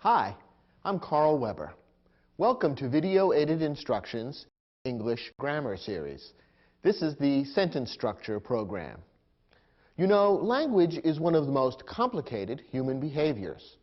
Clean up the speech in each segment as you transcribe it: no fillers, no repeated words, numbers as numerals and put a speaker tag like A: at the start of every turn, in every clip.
A: Hi, I'm Carl Weber. Welcome to Video Aided Instructions English Grammar Series. This is the sentence structure program. You know, language is one of the most complicated human behaviors.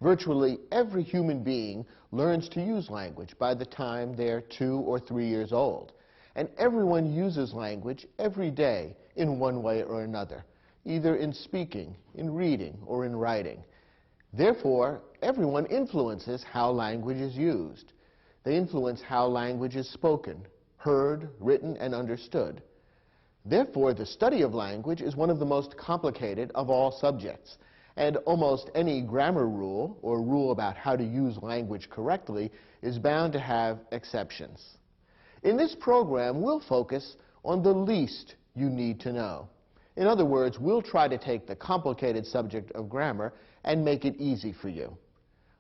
A: Virtually every human being learns to use language by the time they're 2 or 3 years old. And everyone uses language every day in one way or another, either in speaking, in reading, or in writing. Therefore, everyone influences how language is used. They influence how language is spoken, heard, written, and understood. Therefore, the study of language is one of the most complicated of all subjects, and almost any grammar rule or rule about how to use language correctly is bound to have exceptions. In this program, we'll focus on the least you need to know. In other words, we'll try to take the complicated subject of grammar and make it easy for you.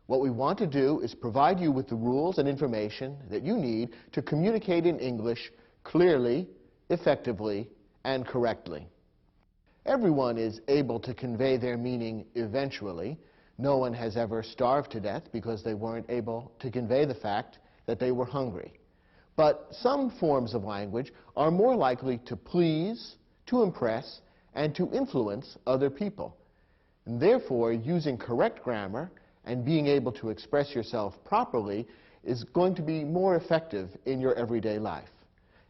A: What we want to do is provide you with the rules and information that you need to communicate in English clearly, effectively, and correctly. Everyone is able to convey their meaning eventually. No one has ever starved to death because they weren't able to convey the fact that they were hungry. But some forms of language are more likely to please, to impress, and to influence other people. And therefore, using correct grammar and being able to express yourself properly is going to be more effective in your everyday life.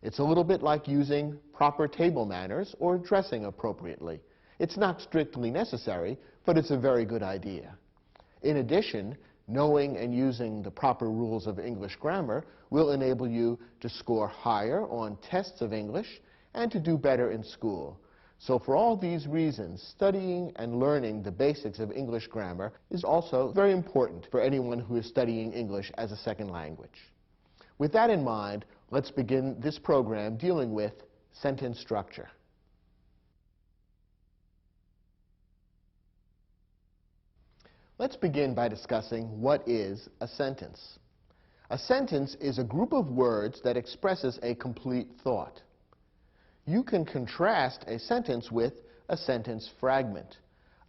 A: It's a little bit like using proper table manners or dressing appropriately. It's not strictly necessary, but it's a very good idea. In addition, knowing and using the proper rules of English grammar will enable you to score higher on tests of English and to do better in school. So for all these reasons, studying and learning the basics of English grammar is also very important for anyone who is studying English as a second language. With that in mind, let's begin this program dealing with sentence structure. Let's begin by discussing what is a sentence. A sentence is a group of words that expresses a complete thought. You can contrast a sentence with a sentence fragment.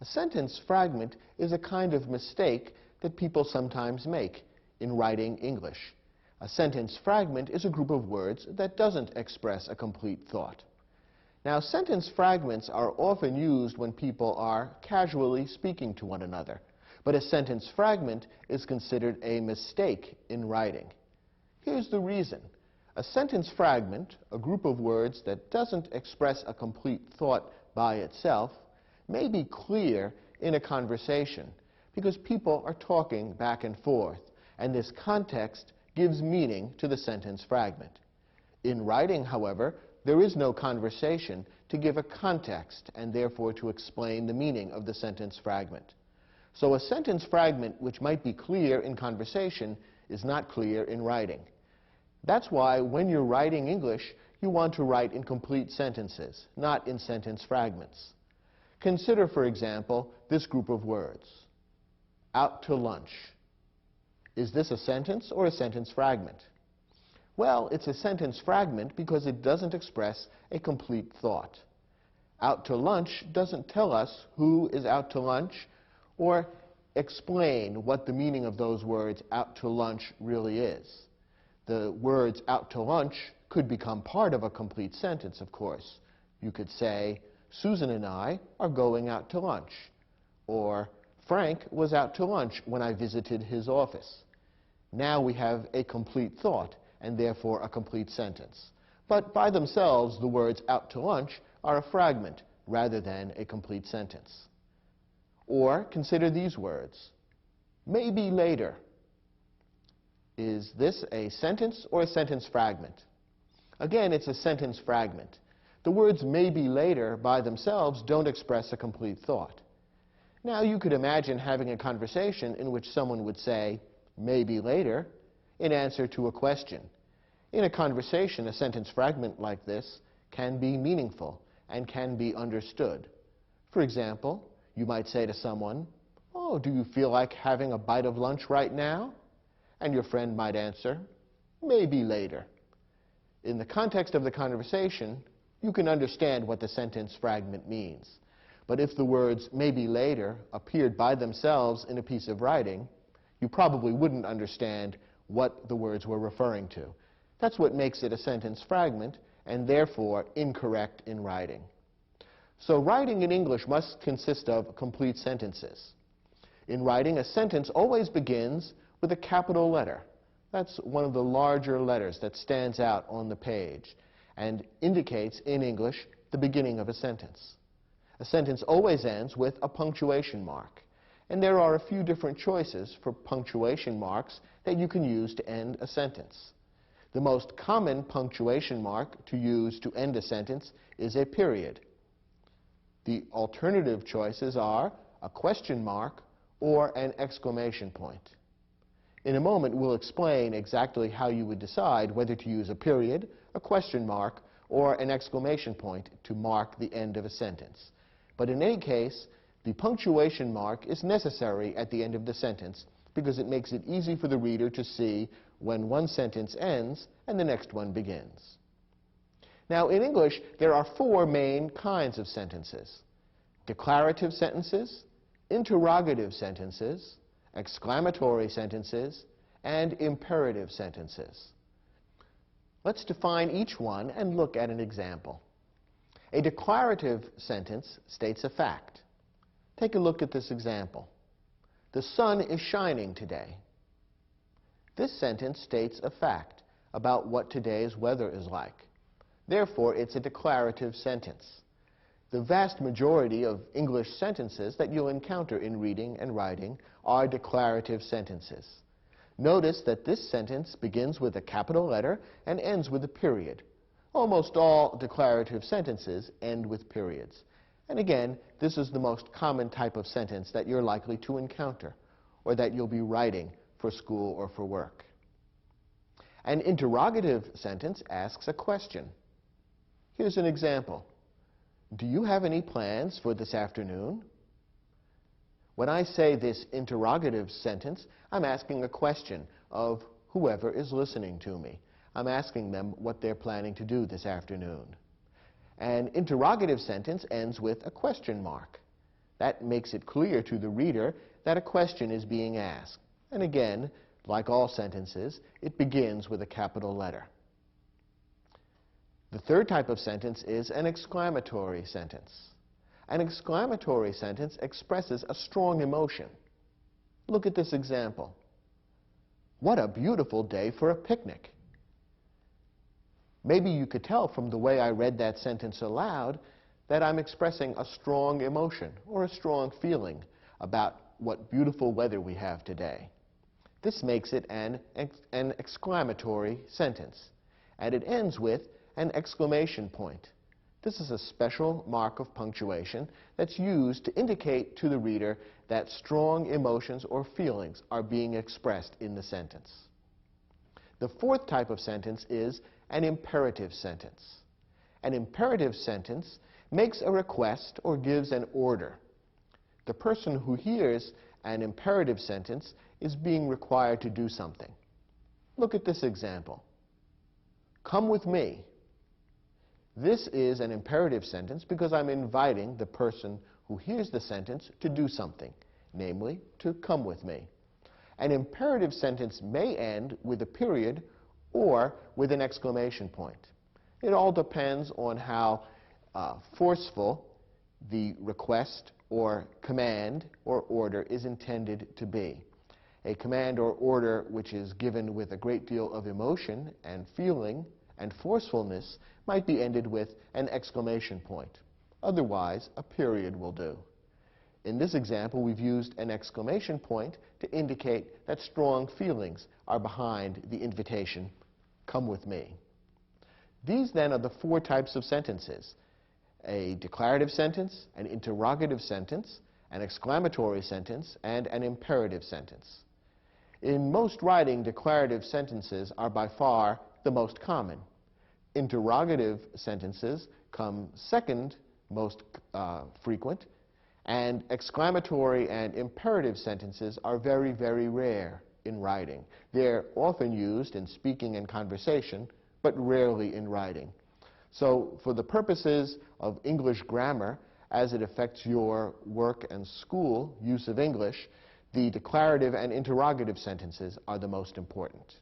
A: A sentence fragment is a kind of mistake that people sometimes make in writing English. A sentence fragment is a group of words that doesn't express a complete thought. Now, sentence fragments are often used when people are casually speaking to one another, but a sentence fragment is considered a mistake in writing. Here's the reason. A sentence fragment, a group of words that doesn't express a complete thought by itself, may be clear in a conversation because people are talking back and forth, and this context gives meaning to the sentence fragment. In writing, however, there is no conversation to give a context and therefore to explain the meaning of the sentence fragment. So a sentence fragment which might be clear in conversation is not clear in writing. That's why when you're writing English, you want to write in complete sentences, not in sentence fragments. Consider, for example, this group of words. Out to lunch. Is this a sentence or a sentence fragment? Well, it's a sentence fragment because it doesn't express a complete thought. Out to lunch doesn't tell us who is out to lunch or explain what the meaning of those words out to lunch really is. The words out to lunch could become part of a complete sentence, of course. You could say, Susan and I are going out to lunch. Or, Frank was out to lunch when I visited his office. Now we have a complete thought, and therefore a complete sentence. But by themselves, the words out to lunch are a fragment rather than a complete sentence. Or consider these words. Maybe later. Is this a sentence or a sentence fragment? Again, it's a sentence fragment. The words maybe later by themselves don't express a complete thought. Now you could imagine having a conversation in which someone would say, maybe later, in answer to a question. In a conversation, a sentence fragment like this can be meaningful and can be understood. For example, you might say to someone, oh, do you feel like having a bite of lunch right now? And your friend might answer, maybe later. In the context of the conversation, you can understand what the sentence fragment means. But if the words maybe later appeared by themselves in a piece of writing, You probably wouldn't understand what the words were referring to. That's what makes it a sentence fragment and therefore incorrect in writing. So writing in English must consist of complete sentences. In writing, a sentence always begins with a capital letter. That's one of the larger letters that stands out on the page and indicates in English the beginning of a sentence. A sentence always ends with a punctuation mark, and there are a few different choices for punctuation marks that you can use to end a sentence. The most common punctuation mark to use to end a sentence is a period. The alternative choices are a question mark or an exclamation point. In a moment, we'll explain exactly how you would decide whether to use a period, a question mark, or an exclamation point to mark the end of a sentence. But in any case, the punctuation mark is necessary at the end of the sentence because it makes it easy for the reader to see when one sentence ends and the next one begins. Now, in English, there are four main kinds of sentences: declarative sentences, interrogative sentences, exclamatory sentences, and imperative sentences. Let's define each one and look at an example. A declarative sentence states a fact. Take a look at this example. The sun is shining today. This sentence states a fact about what today's weather is like. Therefore, it's a declarative sentence. The vast majority of English sentences that you'll encounter in reading and writing are declarative sentences. Notice that this sentence begins with a capital letter and ends with a period. Almost all declarative sentences end with periods. And again, this is the most common type of sentence that you're likely to encounter or that you'll be writing for school or for work. An interrogative sentence asks a question. Here's an example. Do you have any plans for this afternoon? When I say this interrogative sentence, I'm asking a question of whoever is listening to me. I'm asking them what they're planning to do this afternoon. An interrogative sentence ends with a question mark. That makes it clear to the reader that a question is being asked. And again, like all sentences, it begins with a capital letter. The third type of sentence is an exclamatory sentence. An exclamatory sentence expresses a strong emotion. Look at this example. What a beautiful day for a picnic. Maybe you could tell from the way I read that sentence aloud that I'm expressing a strong emotion or a strong feeling about what beautiful weather we have today. This makes it an exclamatory sentence, and it ends with an exclamation point. This is a special mark of punctuation that's used to indicate to the reader that strong emotions or feelings are being expressed in the sentence. The fourth type of sentence is an imperative sentence. An imperative sentence makes a request or gives an order. The person who hears an imperative sentence is being required to do something. Look at this example. Come with me. This is an imperative sentence because I'm inviting the person who hears the sentence to do something, namely, to come with me. An imperative sentence may end with a period or with an exclamation point. It all depends on how forceful the request or command or order is intended to be. A command or order which is given with a great deal of emotion and feeling and forcefulness might be ended with an exclamation point. Otherwise, a period will do. In this example, we've used an exclamation point to indicate that strong feelings are behind the invitation, come with me. These then are the four types of sentences: a declarative sentence, an interrogative sentence, an exclamatory sentence, and an imperative sentence. In most writing, declarative sentences are by far the most common. Interrogative sentences come second most frequent, and exclamatory and imperative sentences are very, very rare in writing. They're often used in speaking and conversation, but rarely in writing. So for the purposes of English grammar, as it affects your work and school use of English, the declarative and interrogative sentences are the most important.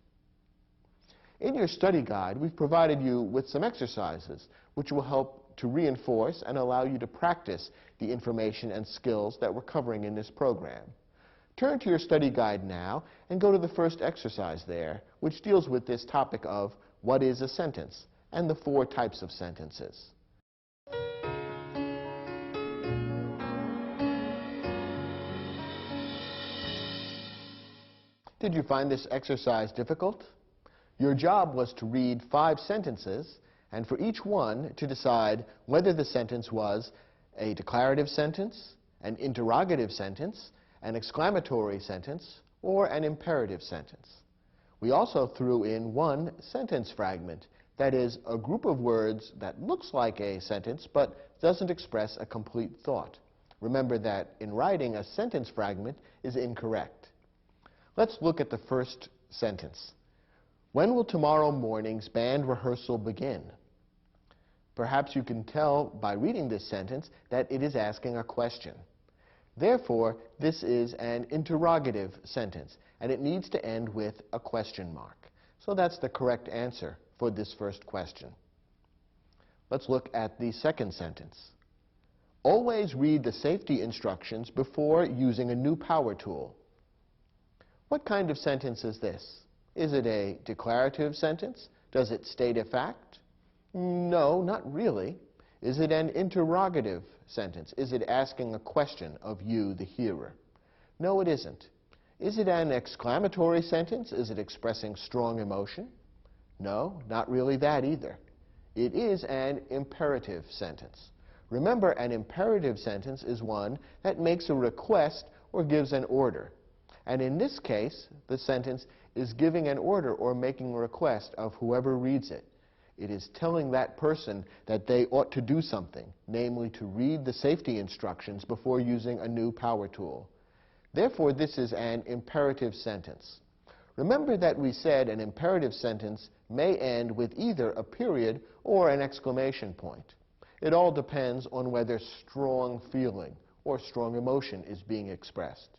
A: In your study guide, we've provided you with some exercises which will help to reinforce and allow you to practice the information and skills that we're covering in this program. Turn to your study guide now and go to the first exercise there, which deals with this topic of what is a sentence and the 4 types of sentences. Did you find this exercise difficult? Your job was to read 5 sentences, and for each one to decide whether the sentence was a declarative sentence, an interrogative sentence, an exclamatory sentence, or an imperative sentence. We also threw in 1 sentence fragment, that is, a group of words that looks like a sentence but doesn't express a complete thought. Remember that in writing, a sentence fragment is incorrect. Let's look at the first sentence. When will tomorrow morning's band rehearsal begin? Perhaps you can tell by reading this sentence that it is asking a question. Therefore, this is an interrogative sentence, and it needs to end with a question mark. So that's the correct answer for this first question. Let's look at the second sentence. Always read the safety instructions before using a new power tool. What kind of sentence is this? Is it a declarative sentence? Does it state a fact? No, not really. Is it an interrogative sentence? Is it asking a question of you, the hearer? No, it isn't. Is it an exclamatory sentence? Is it expressing strong emotion? No, not really that either. It is an imperative sentence. Remember, an imperative sentence is one that makes a request or gives an order. And in this case, the sentence is giving an order or making a request of whoever reads it. It is telling that person that they ought to do something, namely to read the safety instructions before using a new power tool. Therefore, this is an imperative sentence. Remember that we said an imperative sentence may end with either a period or an exclamation point. It all depends on whether strong feeling or strong emotion is being expressed.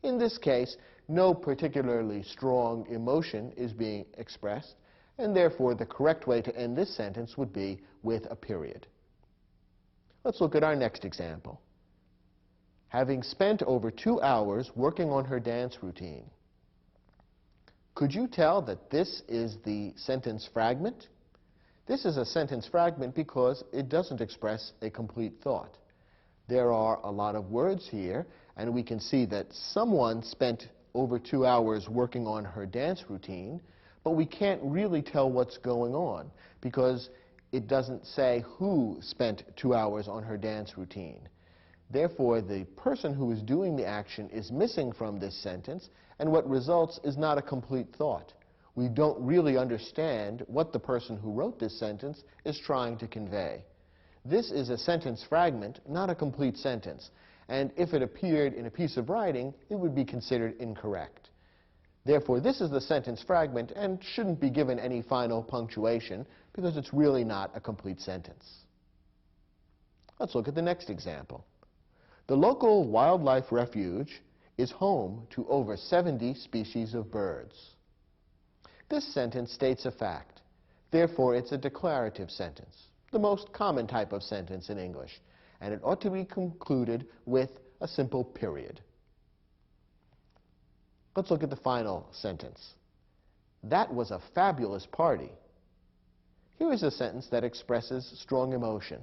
A: In this case, no particularly strong emotion is being expressed, and therefore the correct way to end this sentence would be with a period. Let's look at our next example. Having spent over 2 hours working on her dance routine. Could you tell that this is the sentence fragment? This is a sentence fragment because it doesn't express a complete thought. There are a lot of words here, and we can see that someone spent over 2 hours working on her dance routine, but we can't really tell what's going on because it doesn't say who spent 2 hours on her dance routine. Therefore, the person who is doing the action is missing from this sentence, and what results is not a complete thought. We don't really understand what the person who wrote this sentence is trying to convey. This is a sentence fragment, not a complete sentence, and if it appeared in a piece of writing, it would be considered incorrect. Therefore, this is the sentence fragment and shouldn't be given any final punctuation because it's really not a complete sentence. Let's look at the next example. The local wildlife refuge is home to over 70 species of birds. This sentence states a fact. Therefore, it's a declarative sentence, the most common type of sentence in English, and it ought to be concluded with a simple period. Let's look at the final sentence. That was a fabulous party. Here is a sentence that expresses strong emotion.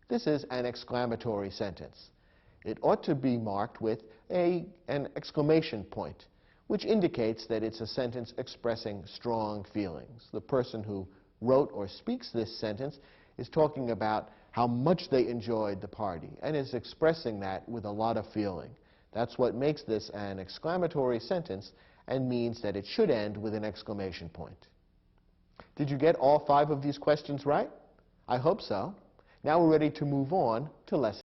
A: This is an exclamatory sentence. It ought to be marked with an exclamation point, which indicates that it's a sentence expressing strong feelings. The person who wrote or speaks this sentence is talking about how much they enjoyed the party and is expressing that with a lot of feeling. That's what makes this an exclamatory sentence and means that it should end with an exclamation point. Did you get all 5 of these questions right? I hope so. Now we're ready to move on to lesson